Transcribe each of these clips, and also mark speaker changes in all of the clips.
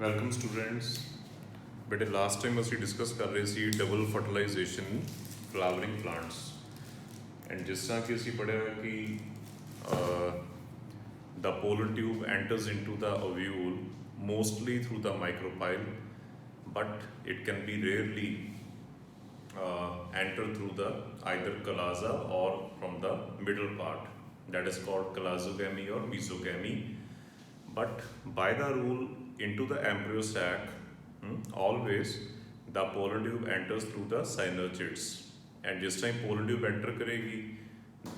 Speaker 1: Welcome students. ਬੇਟੇ last time ਅਸੀਂ discuss ਕਰ ਰਹੇ ਸੀ double fertilisation flowering plants and ਜਿਸ ਤਰ੍ਹਾਂ ਕਿ ਅਸੀਂ ਪੜ੍ਹਿਆ ਕਿ the pollen tube enters into the ovule mostly through the micropyle, but it can be rarely enter through the either chalaza or from the middle part, that is called chalazogamy or mesogamy. But by the rule into the embryo sac, always the pollen tube enters through the synergids, and जिस time pollen tube enter करेगी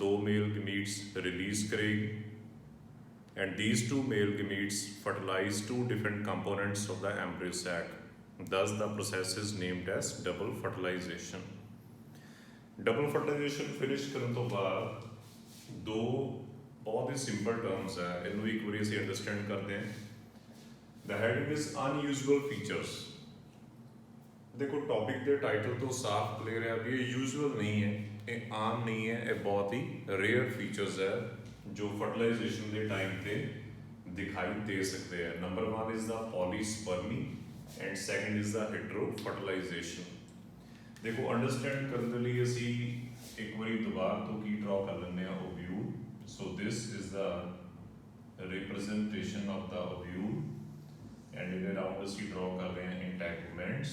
Speaker 1: दो mail gametes release करेगी, and these two male gametes fertilize two different components of the embryo sac. Thus the process is named as double fertilization. Double fertilization finish ਕਰਨ ਤੋਂ ਬਾਅਦ ਦੋ बहुत ही simple terms है, इन्हों एक बार ਅਸੀਂ अंडरस्टैंड करते हैं। The heading is unusual features। देखो टॉपिक के टाइटल तो साफ क्लियर है भी ये यूजुअल नहीं है, ये आम नहीं है, ये बहुत ही रेयर फीचर्स है जो फर्टिलाइजेशन के टाइम पे दिखाई दे सकते हैं। Number 1 is the polyspermy and second is the hetero fertilization. देखो अंडरस्टैंड करने लिए असी एक बार दोबारा तो की ड्रॉ कर लेने ovule. So this is the representation of the ovule and in around ਅਸੀਂ draw कर रहे हैं entanglements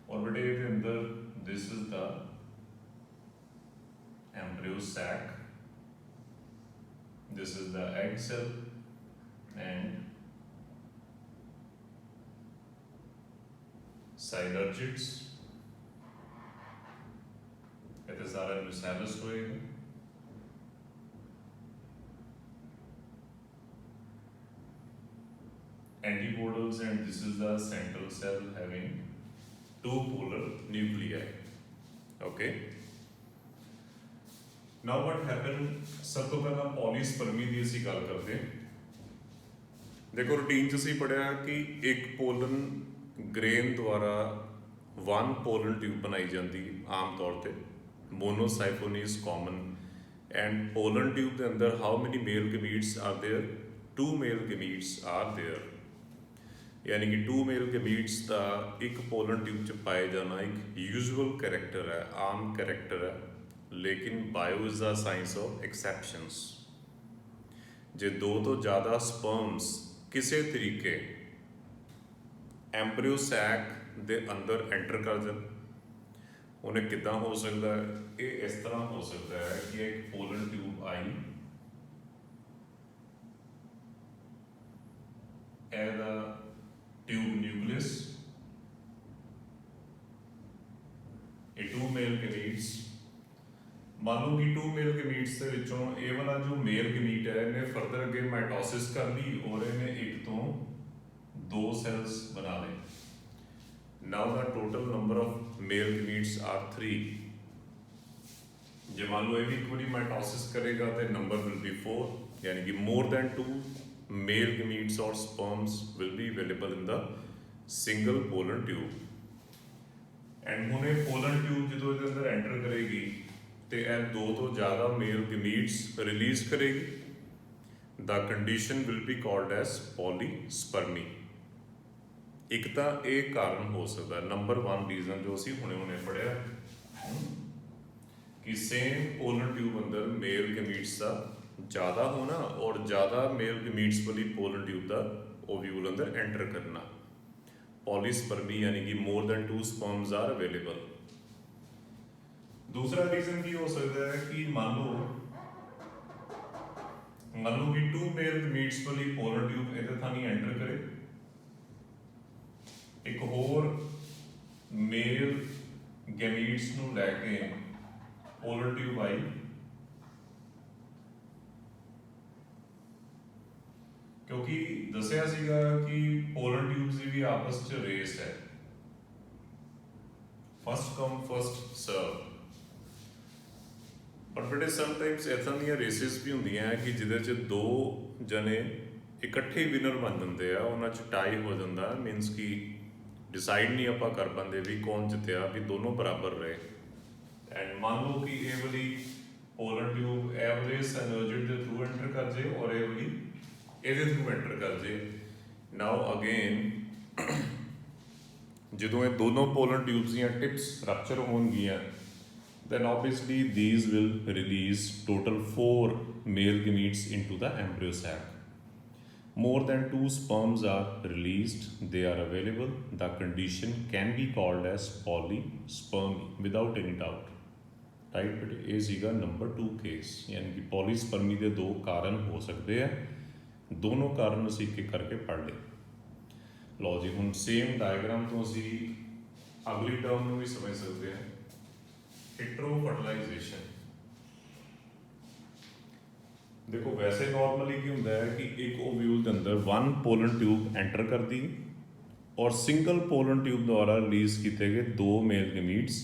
Speaker 1: और बेटे इसके अंदर this is the embryo sac, this is the egg cell and synergids। ਇਹ ਸਾਰਾ nucellus ਹੋਏਗਾ। Antipodals and this is the central cell having two polar nuclei। Okay। Now what happened? सब तो पहला पॉलीस्पर्मी की ਅਸੀਂ ਗੱਲ ਕਰਦੇ ਹਾਂ। देखो रूटीन ਚ ਅਸੀਂ पढ़िया कि एक पोलन ग्रेन द्वारा वन पोलन ट्यूब बनाई जाती आम तौर पर। Monosyphony is common and pollen tube के अंदर how many male gametes are there? Two male gametes are there। यानी कि two male gametes का एक pollen tube च पाए जाना एक usual character है, आम character है, लेकिन bio is the science of exceptions। जे दो तो ज़्यादा sperms किसी तरीके embryo sac दे अंदर enter कर जान उन्हें कितना हो सकता है? ये इस तरह हो सकता है कि एक पोलन ट्यूब आई एज अ ट्यूब न्यूक्लियस, ये टू मेल गमीट्स मान लो कि टू मेल गमीट्स के विचों ये वाला जो मेल गमीट है इन्हें फर्दर अगे माइटोसिस कर ली और इन्हें एक तो दो सैल्स बना ले। Now the total number of male gametes are 3। जो मान लो ये भी एक बारी माइटोसिस करेगा तो नंबर will be 4, यानी कि more than 2 male gametes or sperms will be available in the single pollen tube। and ਹੁਣ ਇਹ pollen tube ਜਦੋਂ ਇਹਦੇ ਅੰਦਰ enter ਕਰੇਗੀ ਤੇ ਇਹ ਦੋ ਤੋਂ ਜ਼ਿਆਦਾ male gametes release ਕਰੇਗੀ। the condition will be called as polyspermy। एक तो एक कारण हो सकता है, नंबर 1 रीजन जो असी हुणे पढ़िया कि सेम पोलन ट्यूब अंदर मेल गमीट्स का ज़्यादा होना और ज़्यादा मेल गमीट्स वाली पोलन ट्यूब का ओव्यूल अंदर एंटर करना। पॉलीस्पर्मी यानी कि more than 2 sperms are available. दूसरा रीजन की हो सकता है कि मान लो कि 2 मेल गमीट्स वाली पोलन ट्यूब इधर थानी एंटर करे, एक होर मेल गैमीट्स नूं लैके पोलन ट्यूब आई क्योंकि दसिया सीगा कि पोलन ट्यूब्स की भी आपस च रेस है, फर्स्ट कम फर्स्ट सर्व। पर बेटे समटाइम्स इदां दी रेसिस भी होंदियां है कि जिहदे च दो जने इकट्ठे विनर बन जाते हैं, उन्हां च टाई हो जाता है, मीनस कि डिसाइड नहीं आप कर पाते भी कौन जितया, भी दोनों बराबर रहे। एंड मान लो कि ये वाली पोलन ट्यूब एवरेज एनर्जी के थ्रू एंटर कर जाए और ये वाली ਇਹਦੇ ਥਰੂ ਐਂਟਰ ਕਰ ਜੇ। ਨਾਓ ਅਗੇਨ ਜਦੋਂ ਇਹ ਦੋਨੋਂ ਪੋਲਨ ਟਿਊਬਸ ਦੀਆਂ ਟਿਪਸ ਰਪਚਰ ਹੋਣਗੀਆਂ, then obviously these will release total 4 male gametes into the embryo sac. More than 2 sperms are released, they are available. The condition can be called as polyspermy without any doubt. Right ਬੇਟੇ, ਇਹ ਸੀਗਾ number 2 case, ਯਾਨੀ ਕਿ ਪੋਲੀਸਪਰਮੀ ਦੇ 2 ਕਾਰਨ ਹੋ ਸਕਦੇ ਆ। ਦੋਨੋਂ ਕਾਰਨ ਅਸੀਂ ਇੱਕ ਇੱਕ ਕਰਕੇ ਪੜ੍ਹ ਲਏ। ਲਓ ਜੀ, ਹੁਣ ਸੇਮ ਡਾਇਗਰਾਮ ਤੋਂ ਅਸੀਂ ਅਗਲੀ ਟਰਮ ਨੂੰ ਵੀ ਸਮਝ ਸਕਦੇ ਹਾਂ, ਹੀਟਰੋ ਫਰਟੀਲਾਈਜੇਸ਼ਨ। ਦੇਖੋ ਵੈਸੇ ਨਾਰਮਲੀ ਕੀ ਹੁੰਦਾ ਹੈ ਕਿ ਇੱਕ ਓਵਿਊਲ ਦੇ ਅੰਦਰ 1 ਪੋਲਨ ਟਿਊਬ ਐਂਟਰ ਕਰਦੀ ਔਰ ਸਿੰਗਲ ਪੋਲਨ ਟਿਊਬ ਦੁਆਰਾ ਰਿਲੀਜ਼ ਕੀਤੇ ਗਏ 2 ਮੇਲ ਗੈਮੀਟਸ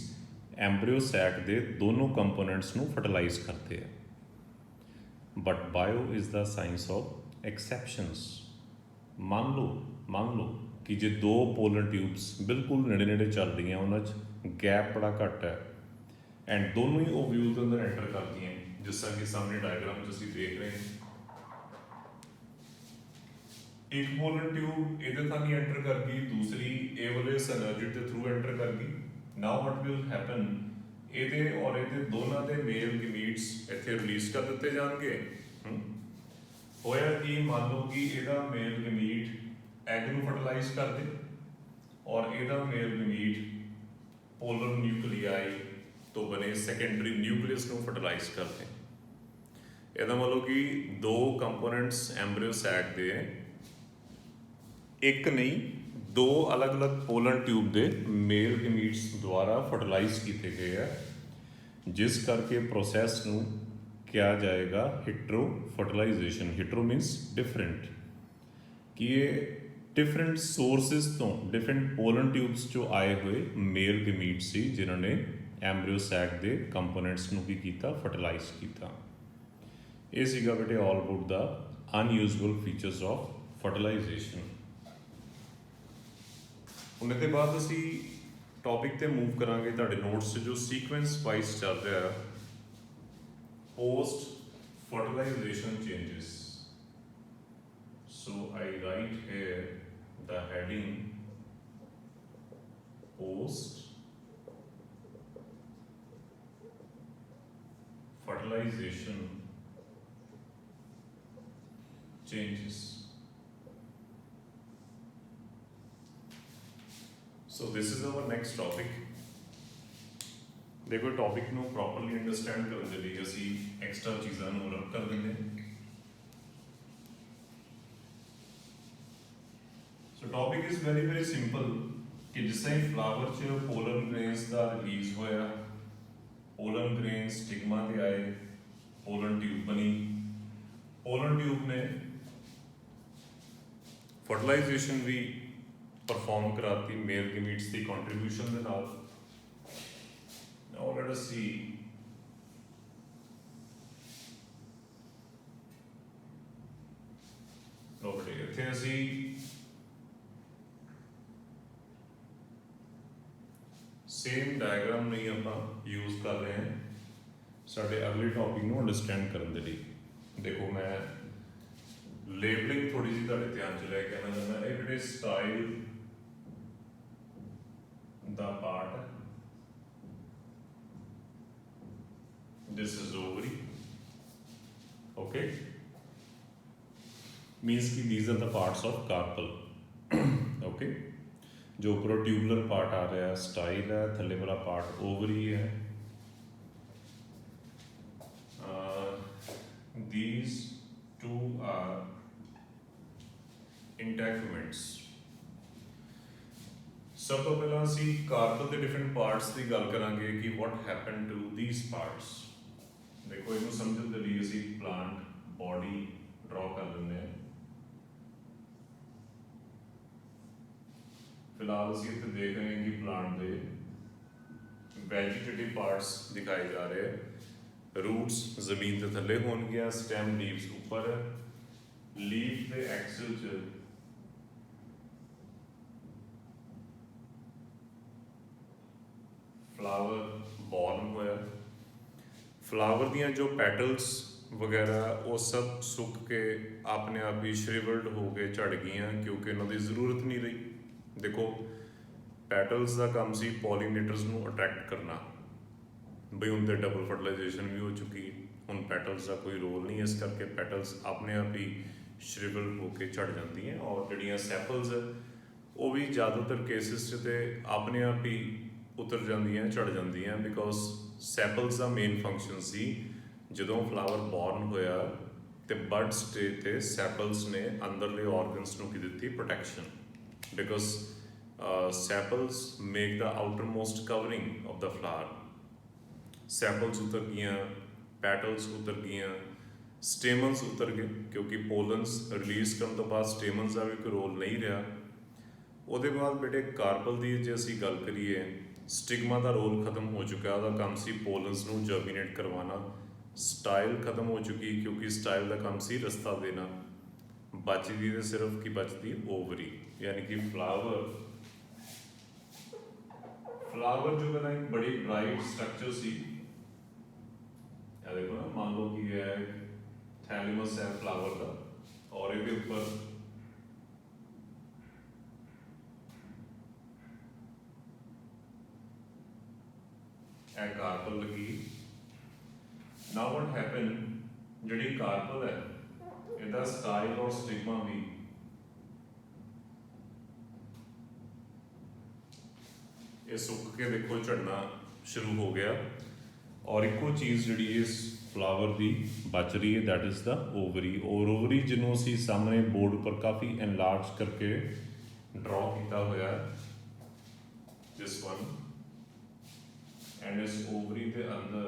Speaker 1: ਐਂਬਰੀਓ ਸੈਕ ਦੇ ਦੋਨੋਂ ਕੰਪੋਨੈਂਟਸ ਨੂੰ ਫਰਟੀਲਾਈਜ਼ ਕਰਦੇ ਆ। But bio is the science of exceptions. ਮੰਨ ਲਓ ਕਿ ਜੇ 2 ਪੋਲਨ ਟਿਊਬਸ ਬਿਲਕੁਲ ਨੇੜੇ ਨੇੜੇ ਚੱਲ ਰਹੀਆਂ, ਉਹਨਾਂ 'ਚ ਗੈਪ ਬੜਾ ਘੱਟ ਹੈ ਐਂਡ ਦੋਨੋਂ ਹੀ ਓਵਿਊਲ ਦੇ ਅੰਦਰ ਐਂਟਰ ਕਰਦੀਆਂ, ਜਿਸ ਤਰ੍ਹਾਂ ਕਿ ਸਾਹਮਣੇ ਡਾਇਗਰਾਮ 'ਚ ਅਸੀਂ ਦੇਖ ਰਹੇ ਹਾਂ। ਇੱਕ ਪੋਲਨ ਟਿਊਬ ਇਹਦੇ ਥਾਂ ਨਹੀਂ ਐਂਟਰ ਕਰ ਗਈ, ਦੂਸਰੀ ਇਹ ਵਾਲੇ ਸਿਨਰਜਿਡ ਦੇ ਥਰੂ ਐਂਟਰ ਕਰ ਗਈ। ਨਾਓ ਵਾਟ ਵਿਲ ਹੈਪਨ, ਇਹਦੇ ਔਰ ਇਹਦੇ ਦੋਨਾਂ ਦੇ ਮੇਲ ਗੈਮੀਟਸ ਇੱਥੇ ਰਿਲੀਜ਼ ਕਰ ਦਿੱਤੇ ਜਾਣਗੇ। ਹੋਇਆ ਕਿ ਮੰਨ ਲਓ ਕਿ ਇਹਦਾ ਮੇਲ ਗੈਮੀਟ ਐਗ ਨੂੰ ਫਰਟੀਲਾਈਜ਼ ਕਰ ਦੇ ਔਰ ਇਹਦਾ ਮੇਲ ਗੈਮੀਟ ਪੋਲਰ ਨਿਊਕਲੀਆਈ ਤੋਂ ਬਣੇ ਸੈਕੰਡਰੀ ਨਿਊਕਲੀਅਸ ਨੂੰ ਫਰਟੀਲਾਈਜ਼ ਕਰਦੇ। ਇਹਦਾ ਮਤਲਬ ਕਿ 2 ਕੰਪੋਨੈਂਟਸ ਐਂਬਰੀਓ ਸੈਕ ਦੇ ਇੱਕ ਨਹੀਂ 2 ਅਲੱਗ-ਅਲੱਗ ਪੋਲਨ ਟਿਊਬ ਦੇ ਮੇਲ ਗੈਮੀਟਸ ਦੁਆਰਾ ਫਰਟੀਲਾਈਜ਼ ਕੀਤੇ ਗਏ ਆ, ਜਿਸ ਕਰਕੇ ਪ੍ਰੋਸੈਸ ਨੂੰ ਕਿਹਾ ਜਾਏਗਾ ਹੀਟਰੋ ਫਰਟੀਲਾਈਜੇਸ਼ਨ। ਹੀਟਰੋ ਮੀਨਸ ਡਿਫਰੈਂਟ, ਕਿ ਇਹ ਡਿਫਰੈਂਟ ਸੋਰਸਿਸ ਤੋਂ, ਡਿਫਰੈਂਟ ਪੋਲਨ ਟਿਊਬਸ 'ਚੋਂ ਆਏ ਹੋਏ ਮੇਲ ਗੈਮੀਟ ਸੀ, ਜਿਨ੍ਹਾਂ ਨੇ ਐਂਬਰੀਓ ਸੈਕ ਦੇ ਕੰਪੋਨੈਂਟਸ ਨੂੰ ਕੀ ਕੀਤਾ, ਫਰਟੀਲਾਈਜ਼ ਕੀਤਾ। ਇਹ ਸੀਗਾ ਬੇਟੇ all about the unusual features of fertilisation. ਹੁਣ ਇਹਦੇ ਬਾਅਦ ਅਸੀਂ ਟੌਪਿਕ 'ਤੇ ਮੂਵ ਕਰਾਂਗੇ। ਤੁਹਾਡੇ ਨੋਟਸ 'ਚ ਜੋ ਸੀਕੁਐਂਸ ਵਾਈਜ਼ ਚੱਲ ਰਿਹਾ, post fertilisation changes. So I right hair the heading post fertilization changes. So this is our next topic. देखो टॉपिक ਨੂੰ ਪ੍ਰੋਪਰਲੀ ਅੰਡਰਸਟੈਂਡ ਕਰਨ ਦੇ ਲਈ ਅਸੀਂ ਐਕਸਟਰਾ ਚੀਜ਼ਾਂ ਨੂੰ ਰੱਖ ਕਰ ਦਿੰਦੇ ਹਾਂ। So topic is very very simple, ਕਿ ਜਿਸ ਤਰ੍ਹਾਂ ਹੀ ਫਲਾਵਰ 'ਚ ਪੋਲਨ ਗ੍ਰੇਨਸ ਦਾ ਰਿਲੀਜ਼ ਹੋਇਆ, ਪੋਲਨ ਗ੍ਰੇਨ ਸਟਿਗਮਾ 'ਤੇ ਆਏ, ਪੋਲਨ ਟਿਊਬ ਬਣੀ, ਪੋਲਨ ਟਿਊਬ ਨੇ ਫਰਟੀਲਾਈਜੇਸ਼ਨ ਵੀ ਪਰਫਾਰਮ ਕਰਾਤੀ ਮੇਲ ਗੈਮੀਟਸ ਦੀ ਕੰਟਰੀਬਿਊਸ਼ਨ ਦੇ ਨਾਲ। Now let us see property। ਇੱਥੇ ਅਸੀਂ ਸੇਮ ਡਾਇਗਰਾਮ ਨਹੀਂ ਆਪਾਂ ਯੂਜ਼ ਕਰ ਰਹੇ ਹਾਂ ਸਾਡੇ ਅਗਲੇ ਟੌਪਿਕ ਨੂੰ ਅੰਡਰਸਟੈਂਡ ਕਰਨ ਦੇ ਲਈ। ਦੇਖੋ ਮੈਂ ਲੇਬਲਿੰਗ ਥੋੜੀ ਜਿਹੀ ਤੁਹਾਡੇ ਧਿਆਨ 'ਚ ਲੈ ਕੇ ਆਉਣਾ ਚਾਹੁੰਦਾ। ਇਹ ਜਿਹੜੇ ਸਟਾਈਲ ਦਾ ਪਾਰਟ ਹੈ, this is ovary, okay, means ki these are the parts of carpel, okay। जो ऊपर ट्यूबुलर पार्ट आ रहा है स्टाइल है, थल्ले वाला पार्ट ओवरी है। these two are इंटैगमेंट्स। सब तो पहला ਅਸੀਂ ਕਾਰਪਲ ਦੇ ਡਿਫਰੈਂਟ ਪਾਰਟਸ ਦੀ ਗੱਲ ਕਰਾਂਗੇ ਕਿ what happened to these parts। ਦੇਖੋ ਇਹਨੂੰ ਸਮਝਣ ਦੇ ਲਈ ਅਸੀਂ ਪਲਾਂਟ ਬੋਡੀ ਡਰਾ ਕਰ ਲੈਂਦੇ ਹਾਂ। ਫਿਲਹਾਲ ਅਸੀਂ ਇੱਥੇ ਦੇਖ ਰਹੇ ਹਾਂ ਕਿ ਪਲਾਂਟ ਦੇ ਵੈਜੀਟੇਟਿਵ ਪਾਰਟਸ ਦਿਖਾਏ ਜਾ ਰਹੇ ਆ। ਰੂਟਸ ਜ਼ਮੀਨ ਦੇ ਥੱਲੇ ਹੋਣਗੀਆਂ, ਸਟੈਮ ਲੀਵਸ ਉੱਪਰ, ਲੀਫ ਦੇ ਐਕਸਲ 'ਚ ਫਲਾਵਰ ਬੋਰਨ ਹੋਇਆ। ਫਲਾਵਰ ਦੀਆਂ ਜੋ ਪੈਟਲਸ वगैरह वो सब सुक के अपने आप ही श्रिवल्ड हो के झड़ गई क्योंकि उन्होंने जरूरत नहीं रही। देखो पैटल्स का काम सी पॉलीनेटर्स को अट्रैक्ट करना, बई उनके डबल फर्टिलाइजेशन भी हो चुकी है, ਹੁਣ ਪੈਟਲਸ ਦਾ ਕੋਈ ਰੋਲ ਨਹੀਂ, ਇਸ ਕਰਕੇ ਪੈਟਲਸ ਆਪਣੇ ਆਪ ਹੀ ਸ਼੍ਰਿਵਲ ਹੋ ਕੇ ਝੜ ਜਾਂਦੀਆਂ। ਔਰ ਜਿਹੜੀਆਂ ਸੈਪਲਸ ਉਹ ਵੀ ਜ਼ਿਆਦਾਤਰ ਕੇਸਿਸ 'ਚ ਤੇ ਆਪਣੇ ਆਪ ਹੀ ਉਤਰ ਜਾਂਦੀਆਂ, ਝੜ ਜਾਂਦੀਆਂ, ਬਿਕੋਜ਼ ਸੈਪਲਸ ਦਾ ਮੇਨ ਫੰਕਸ਼ਨ ਸੀ ਜਦੋਂ ਫਲਾਵਰ ਬੋਰਨ ਹੋਇਆ ਤੇ ਬਰਡ ਸਟੇਜ ਤੇ ਸੈਪਲਸ ਨੇ ਅੰਦਰਲੇ ਆਰਗਨਸ ਨੂੰ ਕੀ ਦਿੱਤੀ, protection, because sepals make the outermost covering of the flower. Sepals ਉਤਰ ਗਈਆਂ, ਪੈਟਲਸ ਉਤਰ ਗਈਆਂ, ਸਟੇਮਨਸ ਉਤਰ ਗਏ ਕਿਉਂਕਿ ਪੋਲਨਸ ਰਿਲੀਜ਼ ਕਰਨ ਤੋਂ ਬਾਅਦ ਸਟੇਮਨਸ ਦਾ ਵੀ ਕੋਈ ਰੋਲ ਨਹੀਂ ਰਿਹਾ। ਉਹਦੇ ਬਾਅਦ ਬੇਟੇ ਕਾਰਪਲ ਦੀ ਜੇ ਅਸੀਂ ਗੱਲ ਕਰੀਏ, ਸਟਿਗਮਾ ਦਾ ਰੋਲ ਖਤਮ ਹੋ ਚੁੱਕਾ, ਉਹਦਾ ਕੰਮ ਸੀ ਪੋਲਨਸ ਨੂੰ ਜਰਮੀਨੇਟ ਕਰਵਾਉਣਾ। ਸਟਾਈਲ ਖਤਮ ਹੋ ਚੁੱਕੀ ਕਿਉਂਕਿ ਸਟਾਈਲ ਦਾ ਕੰਮ ਸੀ ਰਸਤਾ ਦੇਣਾ। ਬਚਦੀ ਤੇ ਸਿਰਫ ਕੀ ਬਚਦੀ, ਓਵਰੀ, ਯਾਨੀ ਕਿ ਫਲਾਵਰ ਜੋ ਪਹਿਲਾਂ ਇੱਕ ਬੜੀ ਬ੍ਰਾਈਟ ਸਟਰਕਚਰ ਸੀ। देखो ना, मान लो कि है थैलेमस है फ्लावर का, और इसके ऊपर कार्पल लगी। नाउ व्हाट हैपन, जिहड़ी कार्पल है इहदा स्टाइल और स्टिग्मा भी ये सुक के देखो झड़ना शुरू हो गया। और एको चीज़ जी इस फ्लावर की बच रही है, दैट इज़ द ओवरी। और ओवरी जिन्हों असी सामने बोर्ड पर काफ़ी एनलार्ज करके ड्रॉ किया हुआ है, दिस वन, एंड इस ओवरी के अंदर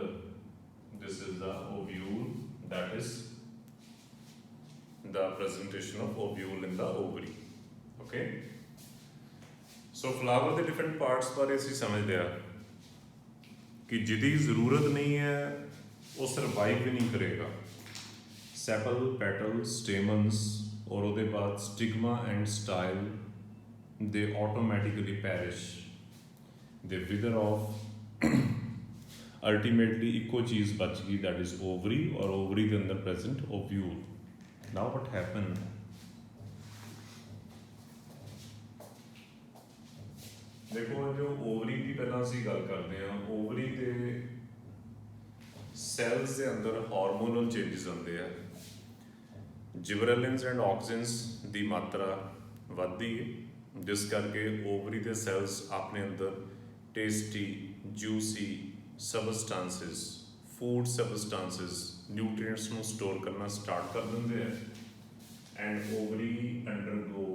Speaker 1: this is the ovule, that is the presentation of ovule in the ovary. Okay, so flower के डिफरेंट पार्ट्स बारे असी समझ लिया कि जिहदी जरूरत नहीं है वो सर्वाइव भी नहीं करेगा। सैपल, पैटल, स्टेमन्स और उसके बाद stigma and style they automatically perish, they wither off. Ultimately इको चीज़ बच गई, दैट इज ओवरी, और ओवरी के अंदर present ovule. Now what happen, देखो जो ओवरी की पहला असी गल करते हैं, ओवरी के सैल्स के अंदर हार्मोनल चेंजिस आते हैं, जिबरेलिन्स एंड ऑक्सीजन्स की मात्रा बढ़ती है, जिस करके ओवरी के सैल्स अपने अंदर टेस्टी, जूसी सबसटांसिस, फूड सबसटांसिस, न्यूट्रिएंट्स को स्टोर करना स्टार्ट कर देंगे हैं, and ovary undergo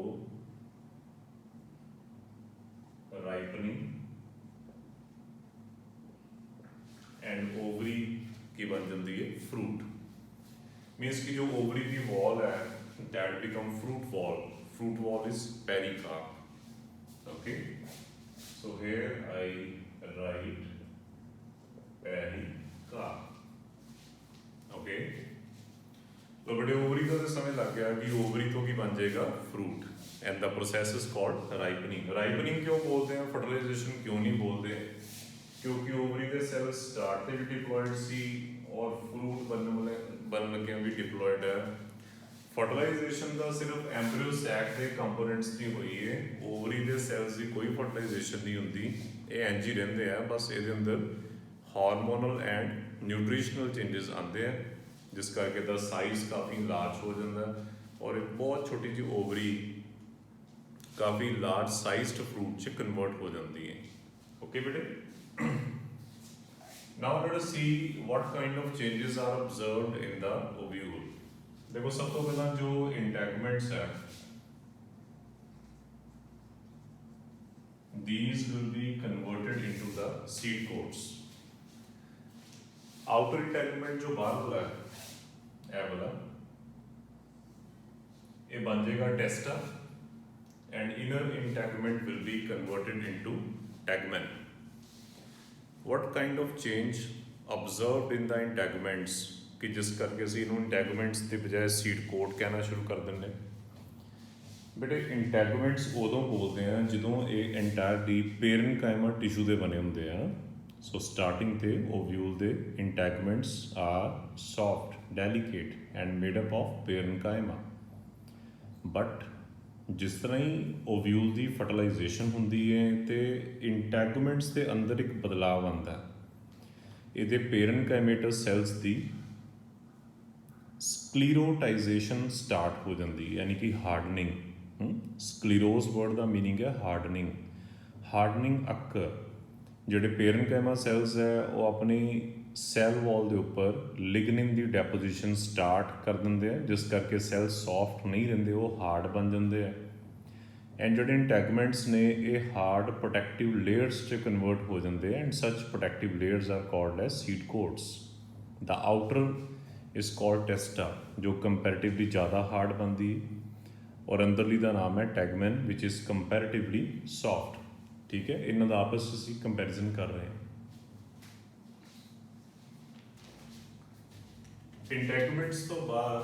Speaker 1: ripening, and ovary की बन जाती है फ्रूट। मीन्स कि जो ओवरी की वॉल है that become fruit wall. Fruit wall is pericarp. Okay, so here I right pericarp. Okay, तो बड़े ओवरी का तो समझ लग गया कि ओवरी तो की बन जाएगा fruit, and the process is called ripening. Ripening क्यों बोलते हैं, फर्टिलाइजेशन क्यों नहीं बोलते, क्योंकि ओवरी के सेल्स स्टार्ट से भी डिप्लॉयड सी और फ्रूट बन लगे भी डिप्लॉयड है। फर्टिलाइजेशन का सिर्फ एम्ब्रियो सैक के कंपोनेंट्स की हुई है, ओवरी के सैल्स की कोई फर्टिलाइजेशन नहीं होती, ये इंज ही रहते हैं, बस ये अंदर हार्मोनल एंड न्यूट्रिशनल चेंजेस आते हैं, जिस करके द साइज काफ़ी लार्ज हो जाता है, और एक बहुत छोटी जी ओवरी काफ़ी लार्ज साइज्ड फ्रूट च कन्वर्ट हो जाती है। ओके बेटे, now let us see what kind of changes are observed in the ovule. देखो सब तो पहला जो इंटैगमेंट्स है, these will be converted into the seed coats। Outer integument जो बाहर वाला है, ये वाला, ये बन जाएगा टेस्टा, and inner integument will be converted into tegmen। What kind of change observed in the integuments कि जिस करके असीं इन्हूं इंटैगमेंट्स के बजाय सीड कोट कहना शुरू कर दिंदे। बेटे इंटैगमेंट्स उदों बोलते हैं ਜਦੋਂ ਇਹ एंटायरली पेरेनकाइमा टिशू ਦੇ बने ਹੁੰਦੇ ਆ। सो स्टार्टिंग ते ओव्यूल दे integuments are soft delicate and made up of parenchyma. But जिस तरह ही ओव्यूल की फर्टिलाइजेशन होंदी है तो इंटैगूमेंट्स के अंदर एक बदलाव आता है। ये पेरेनकाइमेटस सैल्स की स्क्लीरोटाइजेशन स्टार्ट हो जाती है, यानी कि हार्डनिंग। स्क्लीरोज वर्ड का मीनिंग है हार्डनिंग। हार्डनिंग अक्कर ਜਿਹੜੇ पेरेनकाइमा सैल्स है वो अपनी सैल वॉल के उपर लिगनिन की डेपोजिशन स्टार्ट कर देंगे, जिस करके सैल सॉफ्ट नहीं रहते, वो हार्ड बन जाते हैं। एंड जोड़े इंटैगमेंट्स ने ये हार्ड प्रोटैक्टिव लेयर्स च कन्वर्ट हो जाते हैं। And such protective layers are called as seed coats. The outer is called testa, जो कंपैरेटिवली ज़्यादा हार्ड बनती है, और अंदरली का नाम है tegmen which is comparatively soft. ठीक है, इन्हों का आपस में कंपैरिजन कर रहे हैं। इंटैगमेंट्स तो बाद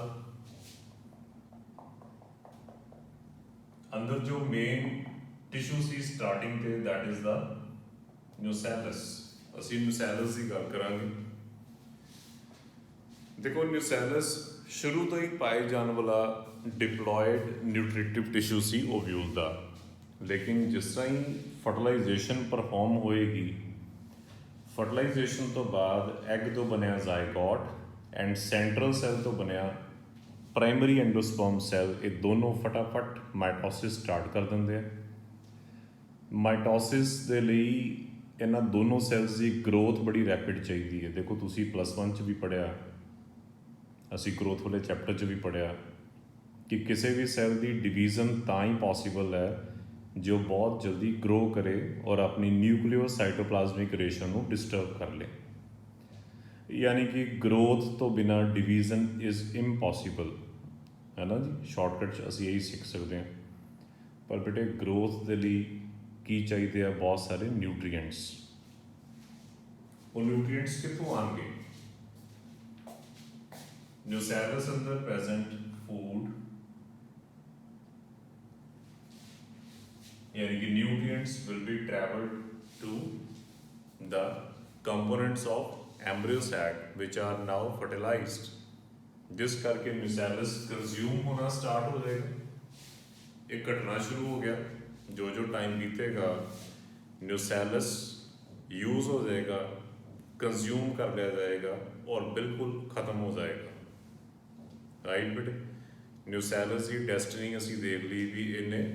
Speaker 1: अंदर जो मेन टिश्यू सी स्टार्टिंग ते दैट इज द न्यूसैलस। असी न्यूसैलस की गल करांगे। देखो, न्यूसैलस शुरू तो ही पाए जाने वाला डिप्लॉयड न्यूट्रिटिव टिश्यू सी ओव्यूल का, लेकिन जिस तरह ही फर्टिलाइजेशन परफॉर्म होएगी, फर्टिलाइजेशन तो बाद एग तो बनया जायगॉट एंड सेंट्रल सैल तो बनया प्राइमरी एंडोस्पर्म सैल। ये दोनों फटाफट माइटोसिस स्टार्ट कर देंगे। माइटोसिस के लिए इन्हों दोनों सैल्स की ग्रोथ बड़ी रैपिड चाहिए है। देखो, तुसी +1 च भी पढ़िया, असी ग्रोथ वाले चैप्टर च भी पढ़िया कि किसी भी सैल की डिवीजन ता ही पॉसीबल है जो बहुत जल्दी ग्रो करे और अपनी न्यूक्लियोसाइटोप्लाज्मिक रेशो को डिस्टर्ब कर ले। यानी कि ग्रोथ तो बिना डिवीजन इज़ इम्पॉसीबल, है ना जी। शॉर्टकट असी यही सीख सकते हैं। पर बेटे ग्रोथ के लिए की चाहिए है? बहुत सारे न्यूट्रीएंट्स। वो न्यूट्रीएंट्स कितों आएंगे? न्यूसैलस अंदर प्रेजेंट फूड, यानी कि nutrients will be travelled to the components of embryo sac which are now fertilized, जिस करके न्यूसैलस कंज्यूम होना स्टार्ट हो जाएगा। एक घटना शुरू हो गया, जो जो टाइम बीतेगा न्यूसैलस यूज हो जाएगा, कंज्यूम कर लिया जाएगा और बिल्कुल ख़त्म हो जाएगा। राइट बेटे, न्यूसैलस की डेस्टिनी असी देख ली भी इन्हें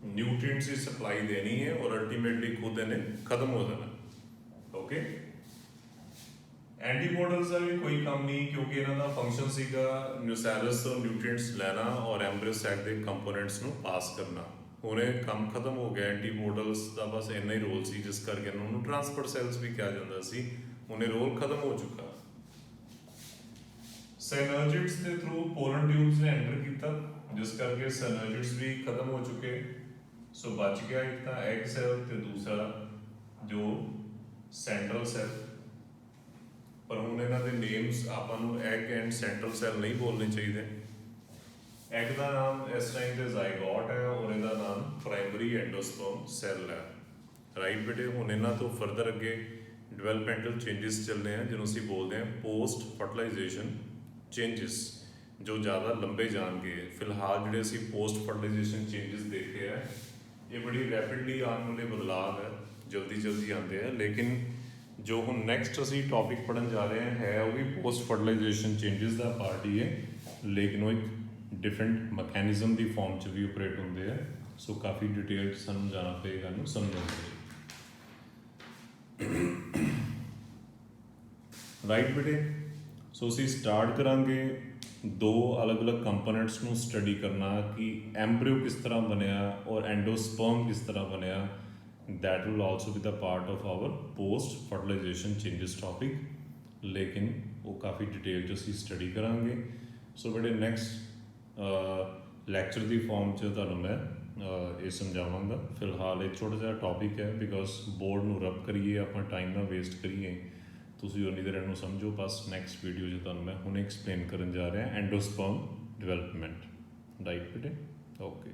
Speaker 1: न्यूट्रिएंट्स की सप्लाई देनी है और अल्टीमेटली खुद इन्हें खत्म हो जाना। ओके, एंटीमोडल्स का भी कोई कम नहीं, क्योंकि इन्हों का फंक्शन सीगा न्यूसैलस तो न्यूट्रिएंट्स लेना और एम्ब्रियो सैक के कंपोनेंट्स को पास करना। हुणे काम खत्म हो गया। एंटीमोडल्स का बस इन्ना ही रोल सी, जिस करके इन्होंने ट्रांसपोर्ट सैल्स भी कहा जाता सी। उन्हें रोल खत्म हो चुका। सिनर्जिड्स के थ्रू पोलन ट्यूब्स ने एंटर किया, जिस करके सिनर्जिड्स भी खत्म हो चुके। सो बच गया एक तो एग सैल ते दूसरा जो सेंट्रल सैल। पर हूँ इन्हों के नेम्स आपको एग एंड सेंट्रल सैल नहीं बोलने चाहिए। एग का नाम इस टाइम पे जायगॉट है और इसका नाम प्राइमरी एंडोस्पर्म सैल है। राइट बेटे, हूँ इन्हों तो फरदर अगे डिवेलपमेंटल चेंजिस चलने हैं जिन्होंने असीं बोलते हैं पोस्ट फर्टिलाइजेशन चेंजिस, जो ज़्यादा लंबे जाएंगे। फिलहाल जोड़े असीं पोस्ट फर्टिलाइजेशन चेंजिस देखे हैं, ये बड़ी रैपिडली आने वाले बदलाव है, जल्दी जल्दी आते हैं। लेकिन जो हम नैक्सट असी टॉपिक पढ़न जा रहे हैं है वो भी पोस्ट फर्टिलाइजेशन चेंजिस का पार्ट ही है, लेकिन वो एक डिफरेंट मकैनिज्म की फॉर्म च भी ऑपरेट होंगे हैं। सो काफ़ी डिटेल सानू जाना पेगा इन्हूं समझने के लिए। राइट बेटे, सो असी स्टार्ट करांगे दो अलग अलग कंपोनेंट्स को स्टडी करना कि एम्ब्रियो किस तरह बनया और एंडोस्पर्म किस तरह बनया। That will also be the part of our post fertilization changes topic, लेकिन वो काफ़ी डिटेल च असी स्टडी करांगे। सो बेटे नैक्सट लैक्चर की फॉर्म च तुहानूं मैं ये समझावांगा। फिलहाल एक छोटा जिहा टॉपिक है, बिकॉज बोर्ड नूं रब करिए, अपना टाइम ना वेस्ट करिए। तुसीं उन्नी देर इहनूं समझो। बस नैक्सट वीडियो च तुहानूं मैं हुणे एक्सप्लेन करन जा रहा एंडोस्पर्म डिवेलपमेंट। राइट बेटे, ओके।